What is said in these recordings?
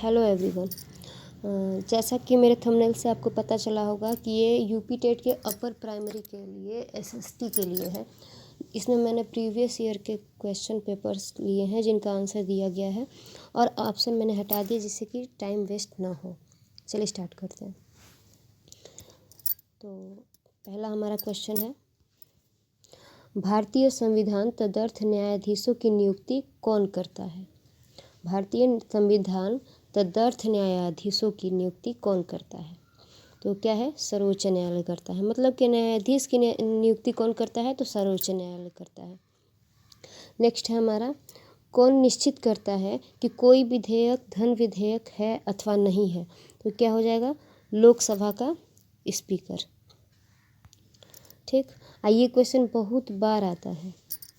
Hello everyone. जैसा कि मेरे थंबनेल से आपको पता चला होगा कि ये यूपी टेट के अपर प्राइमरी के लिए एसएसटी के लिए है। इसमें मैंने प्रीवियस ईयर के क्वेश्चन पेपर्स लिए हैं जिनका आंसर दिया गया है और ऑप्शन मैंने हटा दिए जिससे कि टाइम वेस्ट ना हो। चलिए स्टार्ट करते हैं। तो पहला हमारा क्वेश्चन है, भारतीय संविधान तदर्थ न्यायाधीशों की नियुक्ति कौन करता है? भारतीय संविधान तदर्थ न्यायाधीशों की नियुक्ति कौन करता है? तो क्या है, सर्वोच्च न्यायालय करता है। मतलब कि न्यायाधीश की नियुक्ति कौन करता है? तो सर्वोच्च न्यायालय करता है। नेक्स्ट है हमारा, कौन निश्चित करता है कि कोई विधेयक धन विधेयक है अथवा नहीं है? तो क्या हो जाएगा, लोकसभा का स्पीकर। ठीक, ये क्वेश्चन बहुत बार आता है,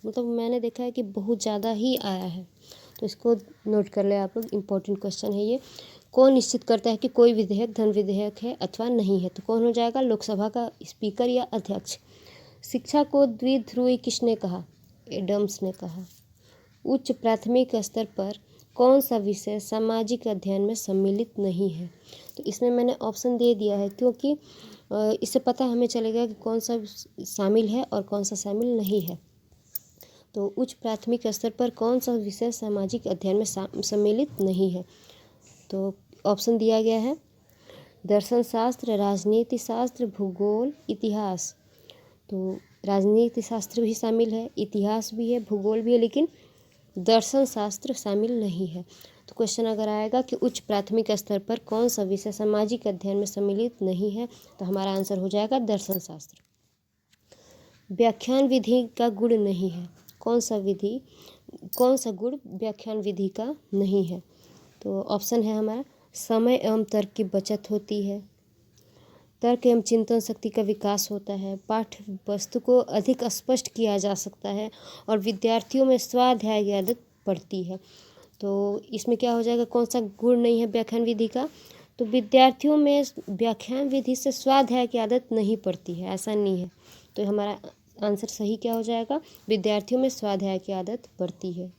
मतलब मैंने देखा है कि बहुत ज़्यादा ही आया है, तो इसको नोट कर ले आप लोग। इम्पोर्टेंट क्वेश्चन है ये। कौन निश्चित करता है कि कोई विधेयक धन विधेयक है अथवा नहीं है? तो कौन हो जाएगा, लोकसभा का स्पीकर या अध्यक्ष। शिक्षा को द्विध्रुवी किसने कहा? एडम्स ने कहा। उच्च प्राथमिक स्तर पर कौन सा विषय सामाजिक अध्ययन में सम्मिलित नहीं है? तो इसमें मैंने ऑप्शन दे दिया है क्योंकि इससे पता हमें चलेगा कि कौन सा शामिल है और कौन सा शामिल नहीं है। तो उच्च प्राथमिक स्तर पर कौन सा विषय सामाजिक अध्ययन में सम्मिलित नहीं है? तो ऑप्शन दिया गया है, दर्शन शास्त्र, राजनीति शास्त्र, भूगोल, इतिहास। तो राजनीति शास्त्र भी शामिल है, इतिहास भी है, भूगोल भी है, लेकिन दर्शन शास्त्र शामिल नहीं है। तो क्वेश्चन अगर आएगा कि उच्च प्राथमिक स्तर पर कौन सा विषय सामाजिक अध्ययन में सम्मिलित नहीं है, तो हमारा आंसर हो जाएगा दर्शन शास्त्र। व्याख्यान विधि का गुण नहीं है। कौन सा गुण व्याख्यान विधि का नहीं है? तो ऑप्शन है हमारा, समय एवं तर्क की बचत होती है, तर्क एवं चिंतन शक्ति का विकास होता है, पाठ्य वस्तु को अधिक स्पष्ट किया जा सकता है और विद्यार्थियों में स्वाध्याय की आदत पड़ती है। तो इसमें क्या हो जाएगा, कौन सा गुण नहीं है व्याख्यान विधि का? तो विद्यार्थियों में व्याख्यान विधि से स्वाध्याय की आदत नहीं पड़ती है, ऐसा नहीं है। तो हमारा आंसर सही क्या हो जाएगा, विद्यार्थियों में स्वाध्याय की आदत पड़ती है।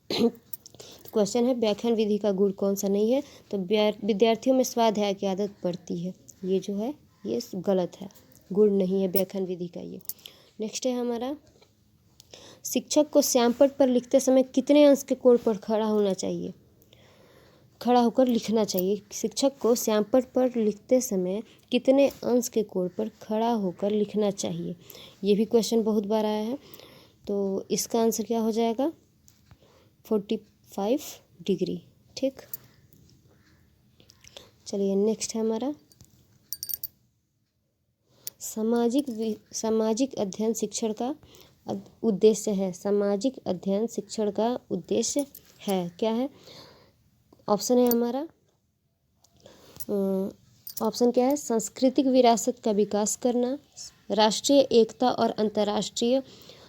क्वेश्चन है, व्याख्यान विधि का गुण कौन सा नहीं है? तो विद्यार्थियों में स्वाध्याय की आदत पड़ती है, ये जो है ये गलत है, गुण नहीं है व्याख्यान विधि का ये। नेक्स्ट है हमारा, शिक्षक को श्यामपट्ट पर लिखते समय कितने अंश के कोण पर खड़ा होकर लिखना चाहिए? शिक्षक को श्यामपट्ट पर लिखते समय कितने अंश के कोण पर खड़ा होकर लिखना चाहिए? ये भी क्वेश्चन बहुत बार आया है। तो इसका आंसर क्या हो जाएगा, 45 डिग्री। ठीक, चलिए नेक्स्ट है हमारा, सामाजिक अध्ययन शिक्षण का उद्देश्य है। सामाजिक अध्ययन शिक्षण का उद्देश्य है, क्या है? ऑप्शन है हमारा, ऑप्शन क्या है, सांस्कृतिक विरासत का विकास करना, राष्ट्रीय एकता और अंतर्राष्ट्रीय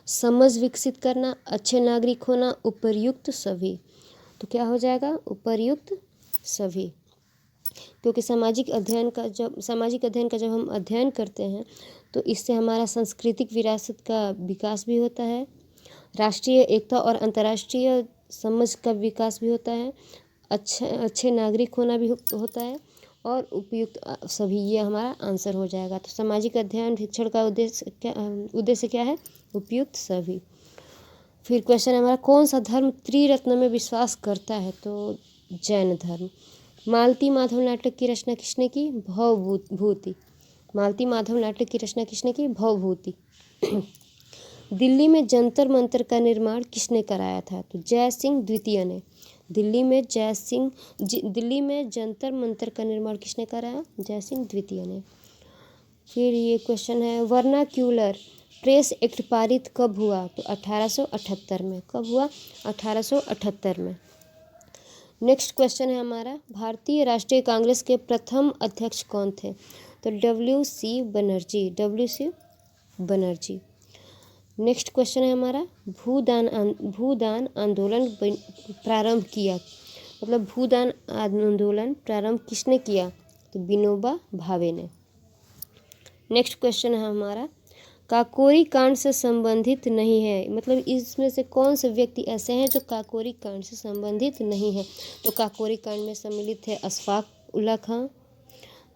समझ विकसित करना, अच्छे नागरिक होना, उपर्युक्त सभी। तो क्या हो जाएगा, उपर्युक्त सभी। क्योंकि सामाजिक अध्ययन का जब हम अध्ययन करते हैं तो इससे हमारा सांस्कृतिक विरासत का विकास भी होता है, राष्ट्रीय एकता और अंतर्राष्ट्रीय समझ का विकास भी होता है, अच्छे नागरिक होना भी होता है और उपयुक्त सभी, ये हमारा आंसर हो जाएगा। तो सामाजिक अध्ययन शिक्षण का उद्देश्य क्या है, उपयुक्त सभी। फिर क्वेश्चन है हमारा, कौन सा धर्म त्रिरत्न में विश्वास करता है? तो जैन धर्म। मालती माधव नाटक की रचना किसने की? भवभूति। मालती माधव नाटक की रचना किसने की? भवभूति। दिल्ली में जंतर मंतर का निर्माण किसने कराया था? तो जय सिंह द्वितीय ने। दिल्ली में जंतर मंतर का निर्माण किसने कराया? जय सिंह द्वितीय ने। फिर ये क्वेश्चन है, वर्नाक्यूलर प्रेस एक्ट पारित कब हुआ? तो 1878 में। कब हुआ? 1878 में। नेक्स्ट क्वेश्चन है हमारा, भारतीय राष्ट्रीय कांग्रेस के प्रथम अध्यक्ष कौन थे? तो WC बनर्जी। नेक्स्ट क्वेश्चन है हमारा, भूदान आंदोलन प्रारंभ किया, मतलब भूदान आंदोलन प्रारंभ किसने किया? तो विनोबा भावे ने। नेक्स्ट क्वेश्चन है हमारा, काकोरी कांड से संबंधित नहीं है, मतलब इसमें से कौन से व्यक्ति ऐसे हैं जो काकोरी कांड से संबंधित नहीं है। तो काकोरी कांड में सम्मिलित थे अशफाक उल्ला खां,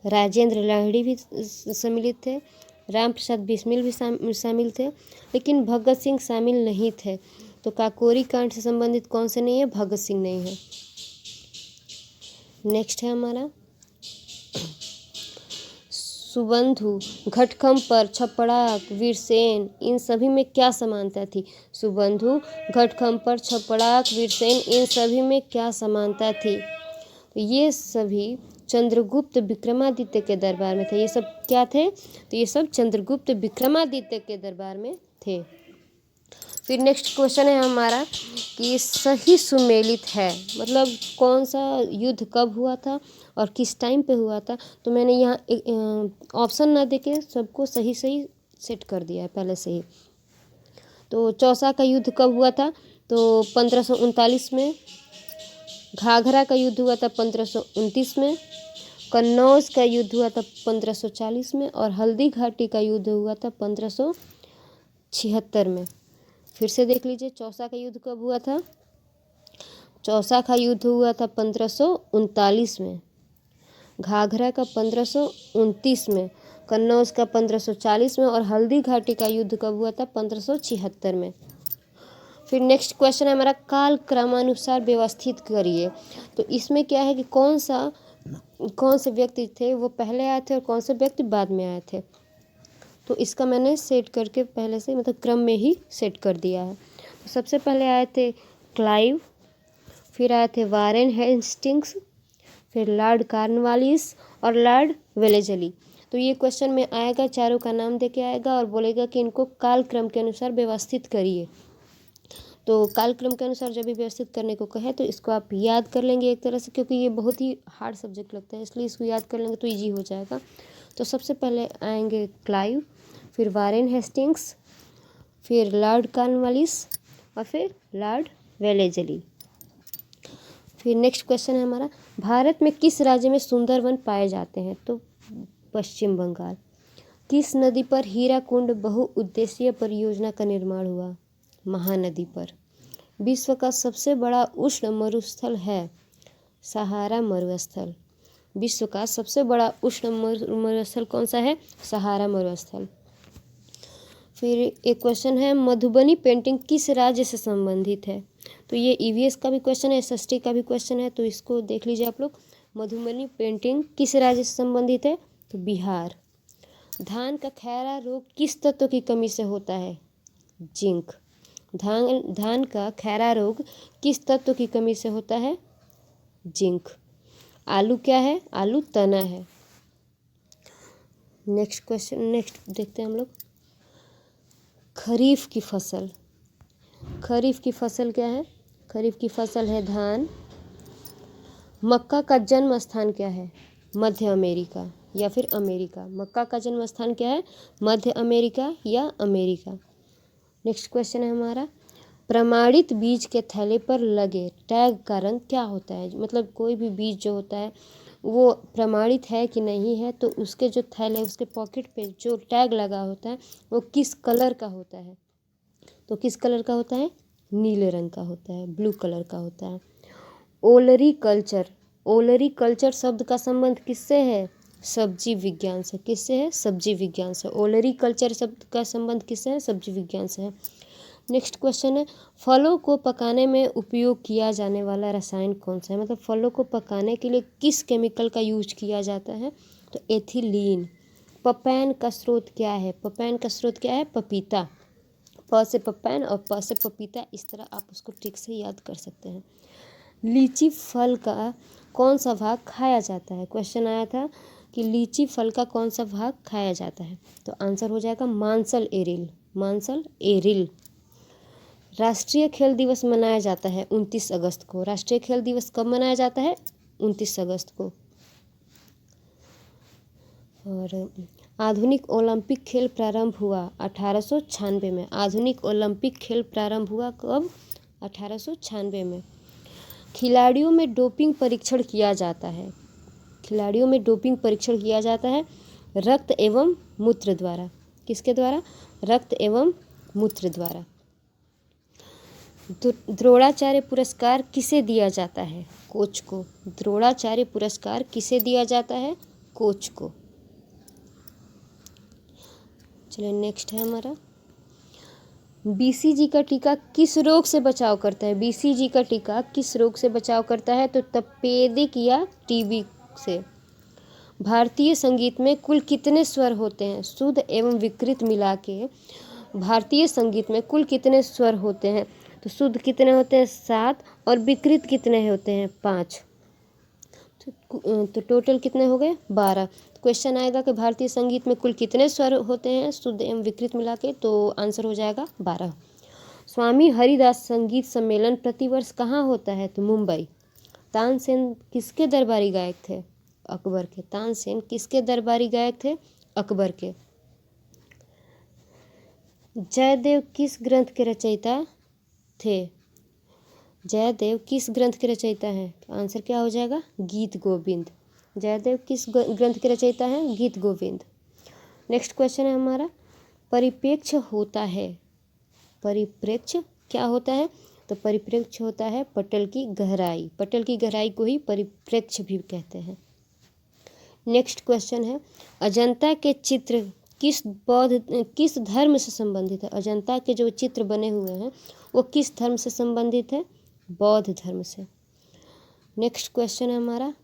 राजेंद्र लाहिड़ी भी सम्मिलित थे, राम प्रसाद बिस्मिल भी शामिल थे, लेकिन भगत सिंह शामिल नहीं थे। तो काकोरी कांड से संबंधित कौन से नहीं है, भगत सिंह नहीं है। नेक्स्ट है हमारा सुबंधु, घटखंपर, छपड़ाक, वीरसेन, इन सभी में क्या समानता थी। सुबंधु, घटखंपर, छपड़ाक, वीरसेन, इन सभी में क्या समानता थी। तो ये सभी चंद्रगुप्त विक्रमादित्य के दरबार में थे। ये सब क्या थे, तो ये सब चंद्रगुप्त विक्रमादित्य के दरबार में थे। फिर नेक्स्ट क्वेश्चन है हमारा कि सही सुमेलित है, मतलब कौन सा युद्ध कब हुआ था और किस टाइम पे हुआ था। तो मैंने यहाँ ऑप्शन ना देके सबको सही सही सेट कर दिया है पहले से ही। तो चौसा का युद्ध कब हुआ था, तो 1539 में। घाघरा का युद्ध हुआ था 1529 में। कन्नौज का युद्ध हुआ था 1540 में। और हल्दी घाटी का युद्ध हुआ था 1576 में। फिर से देख लीजिए, चौसा का युद्ध कब हुआ था। चौसा का युद्ध हुआ था 1539 में। घाघरा का 1529 में। कन्नौज का 1540 में। और हल्दी घाटी का युद्ध कब हुआ था, 1576 में। फिर नेक्स्ट क्वेश्चन है हमारा, काल क्रमानुसार व्यवस्थित करिए। तो इसमें क्या है कि कौन से व्यक्ति थे वो पहले आए थे और कौन से व्यक्ति बाद में आए थे। तो इसका मैंने सेट करके पहले से, मतलब क्रम में ही सेट कर दिया है। तो सबसे पहले आए थे क्लाइव, फिर आए थे वारेन हेस्टिंग्स, फिर लॉर्ड कॉर्नवालिस और लॉर्ड वेलेजली। तो ये क्वेश्चन में आएगा, चारों का नाम देके आएगा और बोलेगा कि इनको कालक्रम के अनुसार व्यवस्थित करिए। तो कालक्रम के अनुसार जब भी व्यवस्थित करने को कहे तो इसको आप याद कर लेंगे एक तरह से, क्योंकि ये बहुत ही हार्ड सब्जेक्ट लगता है, इसलिए इसको याद कर लेंगे तो ईजी हो जाएगा। तो सबसे पहले आएंगे क्लाइव, फिर वारेन हेस्टिंग्स, फिर लॉर्ड कॉर्नवालिस और फिर लॉर्ड वेलेजली। फिर नेक्स्ट क्वेश्चन है हमारा, भारत में किस राज्य में सुंदरवन पाए जाते हैं। तो पश्चिम बंगाल। किस नदी पर हीराकुंड बहुउद्देशीय परियोजना का निर्माण हुआ। महानदी पर। विश्व का सबसे बड़ा उष्ण मरुस्थल है सहारा मरुस्थल। विश्व का सबसे बड़ा उष्ण मरुस्थल कौन सा है, सहारा मरुस्थल। फिर एक क्वेश्चन है, मधुबनी पेंटिंग किस राज्य से संबंधित है। तो ये ईवीएस का भी क्वेश्चन है, एसएसटी का भी क्वेश्चन है, तो इसको देख लीजिए आप लोग। मधुबनी पेंटिंग किस राज्य से संबंधित है, तो बिहार। धान का खैरा रोग किस तत्व की कमी से होता है, जिंक। धान का खैरा रोग किस तत्व की कमी से होता है, जिंक। आलू क्या है, आलू तना है। नेक्स्ट क्वेश्चन, नेक्स्ट देखते हैं हम लोग। खरीफ की फसल। खरीफ की फसल क्या है, खरीफ की फसल है धान। मक्का का जन्म स्थान क्या है, मध्य अमेरिका या फिर अमेरिका। मक्का का जन्म स्थान क्या है, मध्य अमेरिका या अमेरिका। नेक्स्ट क्वेश्चन है हमारा, प्रमाणित बीज के थैले पर लगे टैग का रंग क्या होता है। मतलब कोई भी बीज जो होता है वो प्रमाणित है कि नहीं है, तो उसके जो थैले, उसके पॉकेट पे जो टैग लगा होता है वो किस कलर का होता है। तो किस कलर का होता है, नीले रंग का होता है, ब्लू कलर का होता है। ओलरी कल्चर। ओलरी कल्चर शब्द का संबंध किससे है, सब्जी विज्ञान से। किससे है, सब्जी विज्ञान से। ओलरी कल्चर शब्द का संबंध किससे है, सब्जी विज्ञान से है। नेक्स्ट क्वेश्चन है, फलों को पकाने में उपयोग किया जाने वाला रसायन कौन सा है। मतलब फलों को पकाने के लिए किस केमिकल का यूज किया जाता है, तो एथिलीन। पपैन का स्रोत क्या है, पपैन का स्रोत क्या है, पपीता। प से पपैन और प से पपीता, इस तरह आप उसको ट्रिक से याद कर सकते हैं। लीची फल का कौन सा भाग खाया जाता है। क्वेश्चन आया था कि लीची फल का कौन सा भाग खाया जाता है, तो आंसर हो जाएगा मांसल एरिल। मांसल एरिल। राष्ट्रीय खेल दिवस मनाया जाता है 29 अगस्त को। राष्ट्रीय खेल दिवस कब मनाया जाता है, 29 अगस्त को। और आधुनिक ओलंपिक खेल प्रारंभ हुआ 1896 में। आधुनिक ओलंपिक खेल प्रारंभ हुआ कब, 1896 में। खिलाड़ियों में डोपिंग परीक्षण किया जाता है। खिलाड़ियों में डोपिंग परीक्षण किया जाता है रक्त एवं मूत्र द्वारा। किसके द्वारा? रक्त एवं मूत्र द्वारा। द्रोणाचार्य पुरस्कार किसे दिया जाता है? कोच को। द्रोणाचार्य पुरस्कार किसे दिया जाता है? कोच को। चलिए नेक्स्ट है हमारा, बीसीजी का टीका किस रोग से बचाव करता है? बीसीजी का टीका किस रोग से बचाव करता है? तो तपेदिक या टीबी से। भारतीय संगीत में कुल कितने स्वर होते हैं? शुद्ध एवं विकृत मिला के भारतीय संगीत में कुल कितने स्वर होते हैं? तो शुद्ध कितने होते हैं? 7 और विकृत कितने होते हैं? 5। तो टोटल कितने हो गए? 12। क्वेश्चन आएगा कि भारतीय संगीत में कुल कितने स्वर होते हैं शुद्ध एवं विकृत मिला के? तो आंसर हो जाएगा 12। स्वामी हरिदास संगीत सम्मेलन प्रतिवर्ष कहाँ होता है? तो मुंबई। तानसेन किसके दरबारी गायक थे? अकबर के। तानसेन किसके दरबारी गायक थे? अकबर के। जयदेव किस ग्रंथ के रचयिता थे? जयदेव किस ग्रंथ के रचयिता हैं? तो आंसर क्या हो जाएगा? गीत गोविंद। जयदेव किस ग्रंथ के रचयिता हैं? गीत गोविंद। नेक्स्ट क्वेश्चन है हमारा, परिप्रेक्ष्य होता है। परिप्रेक्ष्य क्या होता है? तो परिप्रेक्ष्य होता है पटल की गहराई। पटल की गहराई को ही परिप्रेक्ष्य भी कहते हैं। नेक्स्ट क्वेश्चन है, अजंता के चित्र किस धर्म से संबंधित है? अजंता के जो चित्र बने हुए हैं वो किस धर्म से संबंधित है? बौद्ध धर्म से। नेक्स्ट क्वेश्चन है हमारा,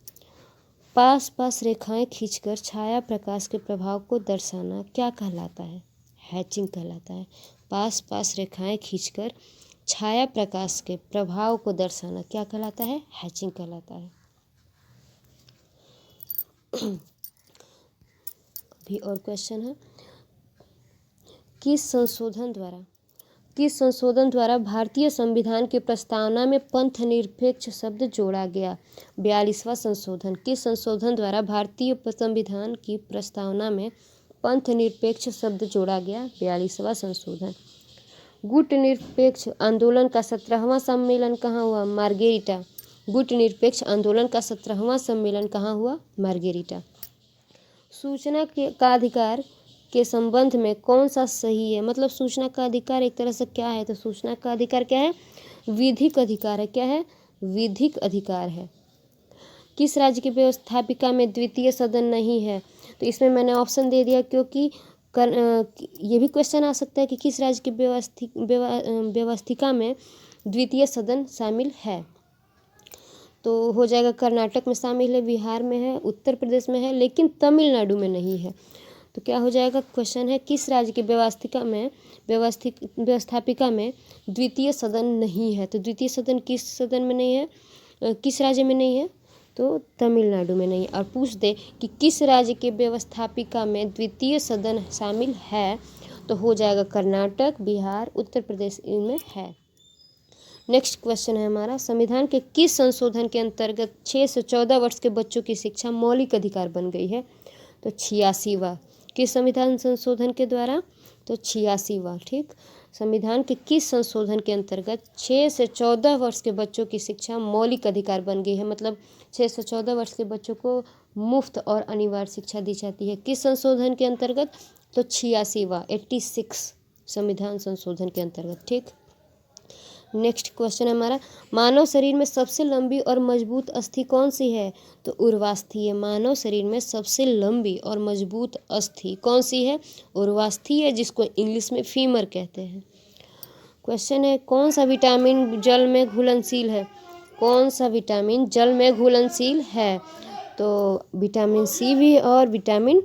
पास पास रेखाएं खींचकर छाया प्रकाश के प्रभाव को दर्शाना क्या कहलाता है? हैचिंग कहलाता है। पास पास रेखाएं खींचकर छाया प्रकाश के प्रभाव को दर्शाना क्या कहलाता है? हैचिंग कहलाता है। अभी और क्वेश्चन है, किस संशोधन द्वारा भारतीय संविधान की प्रस्तावना में पंथ निरपेक्ष शब्द जोड़ा गया? 42वां संशोधन। किस संशोधन द्वारा भारतीय संविधान की प्रस्तावना में पंथ निरपेक्ष शब्द जोड़ा गया? 42वां संशोधन। गुट निरपेक्ष आंदोलन का 17वां सम्मेलन कहाँ हुआ? मार्गेरिटा। गुट निरपेक्ष आंदोलन का 17वां सम्मेलन कहाँ हुआ? मार्गेरिटा। सूचना का अधिकार के संबंध में कौन सा सही है? मतलब सूचना का अधिकार एक तरह से क्या है? तो सूचना का अधिकार क्या है? विधिक अधिकार है। क्या है? विधिक अधिकार है। किस राज्य की व्यवस्थापिका में द्वितीय सदन नहीं है? तो इसमें मैंने ऑप्शन दे दिया क्योंकि ये भी क्वेश्चन आ सकता है कि किस राज्य की व्यवस्थिका में द्वितीय सदन शामिल है? तो हो जाएगा कर्नाटक में शामिल है, बिहार में है, उत्तर प्रदेश में है, लेकिन तमिलनाडु में नहीं है। तो क्या हो जाएगा? क्वेश्चन है किस राज्य की व्यवस्थापिका में द्वितीय सदन नहीं है? तो द्वितीय सदन किस सदन में नहीं है? किस राज्य में नहीं है? तो तमिलनाडु में नहीं। और पूछ दे कि किस राज्य के व्यवस्थापिका में द्वितीय सदन शामिल है? तो हो जाएगा कर्नाटक, बिहार, उत्तर प्रदेश इनमें है। नेक्स्ट क्वेश्चन है हमारा, संविधान के किस संशोधन के अंतर्गत 6 से 14 वर्ष के बच्चों की शिक्षा मौलिक अधिकार बन गई है? तो 86वां। किस संविधान संशोधन के द्वारा? तो 86वां। ठीक, संविधान के किस संशोधन के अंतर्गत 6 से 14 वर्ष के बच्चों की शिक्षा मौलिक अधिकार बन गई है? मतलब 6 से 14 वर्ष के बच्चों को मुफ्त और अनिवार्य शिक्षा दी जाती है। किस संशोधन के अंतर्गत? तो 86वां 86 संविधान संशोधन के अंतर्गत। ठीक, नेक्स्ट क्वेश्चन है हमारा, मानव शरीर में सबसे लंबी और मजबूत अस्थि कौन सी है? तो उर्वास्थि है। मानव शरीर में सबसे लंबी और मजबूत अस्थि कौन सी है? उर्वास्थि है, जिसको इंग्लिश में फीमर कहते हैं। क्वेश्चन है, कौन सा विटामिन जल में घुलनशील है? कौन सा विटामिन जल में घुलनशील है? तो विटामिन सी भी और विटामिन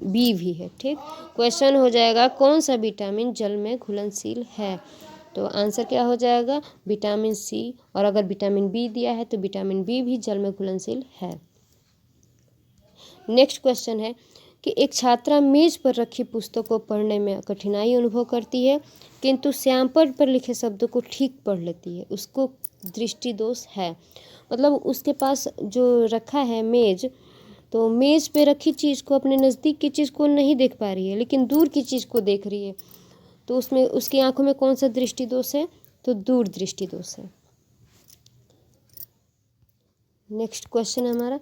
बी भी है। ठीक, क्वेश्चन हो जाएगा कौन सा विटामिन जल में घुलनशील है? तो आंसर क्या हो जाएगा? Vitamin C. और अगर विटामिन बी दिया है तो विटामिन बी भी जल में घुलनशील है। नेक्स्ट क्वेश्चन है कि एक छात्रा मेज पर रखी पुस्तक को पढ़ने में कठिनाई अनुभव करती है, किंतु श्यामपट्ट पर लिखे शब्दों को ठीक पढ़ लेती है, उसको दृष्टि दोष है। मतलब उसके पास जो रखा है मेज, तो मेज पे रखी चीज़ को, अपने नज़दीक की चीज़ को नहीं देख पा रही है, लेकिन दूर की चीज़ को देख रही है। तो उसमें उसकी आंखों में कौन सा दृष्टि दोष है? तो दूर दृष्टि दोष है। नेक्स्ट क्वेश्चन है हमारा,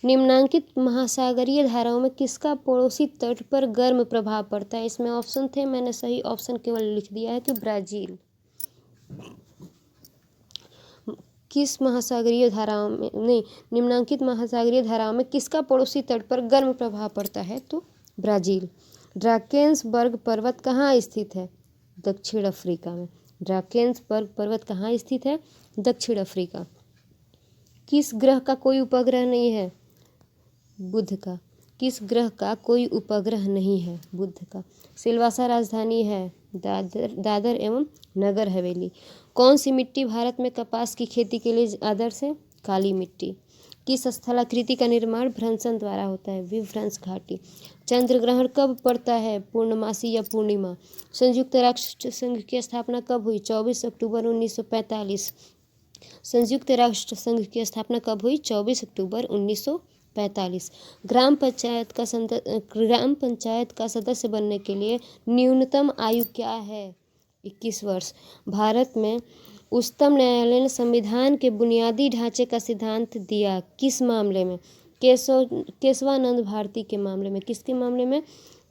निम्नांकित महासागरीय धाराओं में किसका पड़ोसी तट पर गर्म प्रभाव पड़ता है? इसमें ऑप्शन थे, मैंने सही ऑप्शन केवल लिख दिया है कि ब्राज़ील। किस महासागरीय धाराओं में नहीं, निम्नांकित महासागरीय धाराओं में किसका पड़ोसी तट पर गर्म प्रभाव पड़ता है? तो ब्राज़ील। ड्राकेंसबर्ग पर्वत कहाँ स्थित है? दक्षिण अफ्रीका में। ड्राकेंसबर्ग पर्वत कहाँ स्थित है? दक्षिण अफ्रीका। किस ग्रह का कोई उपग्रह नहीं है? बुध का। किस ग्रह का कोई उपग्रह नहीं है? बुध का। सिलवासा राजधानी है? दादर एवं नगर हवेली। कौन सी मिट्टी भारत में कपास की खेती के लिए आदर्श है? काली मिट्टी। किस स्थलाकृति का निर्माण भ्रंशन द्वारा होता है? विभ्रंश घाटी। चंद्र ग्रहण कब पड़ता है? पूर्णमासी या पूर्णिमा। संयुक्त राष्ट्र संघ की स्थापना कब हुई? 24 अक्टूबर 1945। संयुक्त राष्ट्र संघ की स्थापना कब हुई? 24 अक्टूबर 1945। ग्राम पंचायत का सदस्य बनने के लिए न्यूनतम आयु क्या है? 21 वर्ष। भारत में उच्चतम न्यायालय ने संविधान के बुनियादी ढांचे का सिद्धांत दिया किस मामले में? केशवानंद भारती के मामले में। किसके मामले में?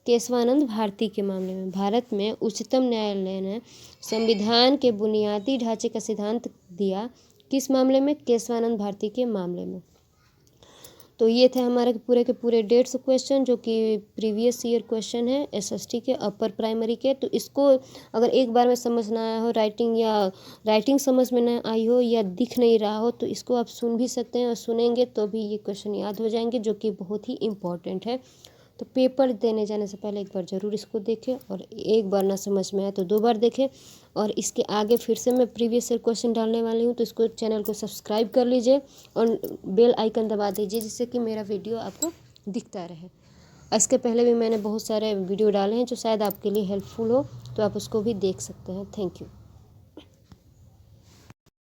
केशवानंद भारती के मामले में। भारत में उच्चतम न्यायालय ने संविधान के बुनियादी ढांचे का सिद्धांत दिया किस मामले में? केशवानंद भारती के मामले में। तो ये थे हमारे पूरे के पूरे 150 क्वेश्चन जो कि प्रीवियस ईयर क्वेश्चन है एसएसटी के अपर प्राइमरी के। तो इसको अगर एक बार में समझ ना आया हो, राइटिंग समझ में ना आई हो या दिख नहीं रहा हो, तो इसको आप सुन भी सकते हैं और सुनेंगे तो भी ये क्वेश्चन याद हो जाएंगे, जो कि बहुत ही इम्पॉर्टेंट है। तो पेपर देने जाने से पहले एक बार ज़रूर इसको देखें, और एक बार ना समझ में आए तो 2 बार देखें। और इसके आगे फिर से मैं प्रीवियस ईयर क्वेश्चन डालने वाली हूँ, तो इसको चैनल को सब्सक्राइब कर लीजिए और बेल आइकन दबा दीजिए, जिससे कि मेरा वीडियो आपको दिखता रहे। इसके पहले भी मैंने बहुत सारे वीडियो डाले हैं जो शायद आपके लिए हेल्पफुल हो, तो आप उसको भी देख सकते हैं। Thank you.